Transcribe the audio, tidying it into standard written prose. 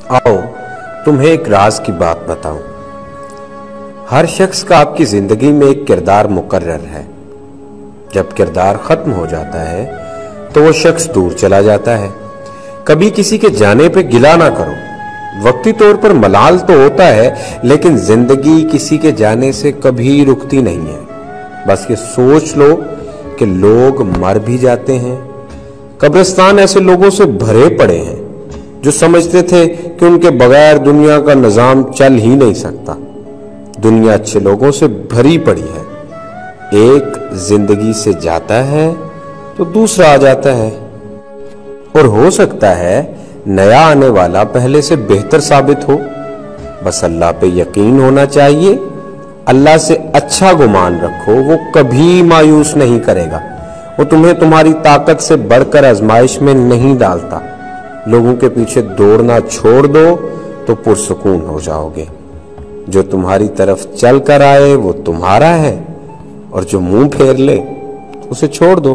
आओ तुम्हें एक राज की बात बताऊं। हर शख्स का आपकी जिंदगी में एक किरदार मुकर्रर है। जब किरदार खत्म हो जाता है तो वो शख्स दूर चला जाता है। कभी किसी के जाने पे गिला ना करो। वक्ती तौर पर मलाल तो होता है, लेकिन जिंदगी किसी के जाने से कभी रुकती नहीं है। बस ये सोच लो कि लोग मर भी जाते हैं। कब्रिस्तान ऐसे लोगों से भरे पड़े हैं जो समझते थे कि उनके बगैर दुनिया का निजाम चल ही नहीं सकता। दुनिया अच्छे लोगों से भरी पड़ी है। एक जिंदगी से जाता है तो दूसरा आ जाता है, और हो सकता है नया आने वाला पहले से बेहतर साबित हो। बस अल्लाह पे यकीन होना चाहिए। अल्लाह से अच्छा गुमान रखो, वो कभी मायूस नहीं करेगा। वो तुम्हें तुम्हारी ताकत से बढ़कर आजमाइश में नहीं डालता। लोगों के पीछे दौड़ना छोड़ दो तो पुरसुकून हो जाओगे। जो तुम्हारी तरफ चल कर आए वो तुम्हारा है, और जो मुंह फेर ले उसे छोड़ दो।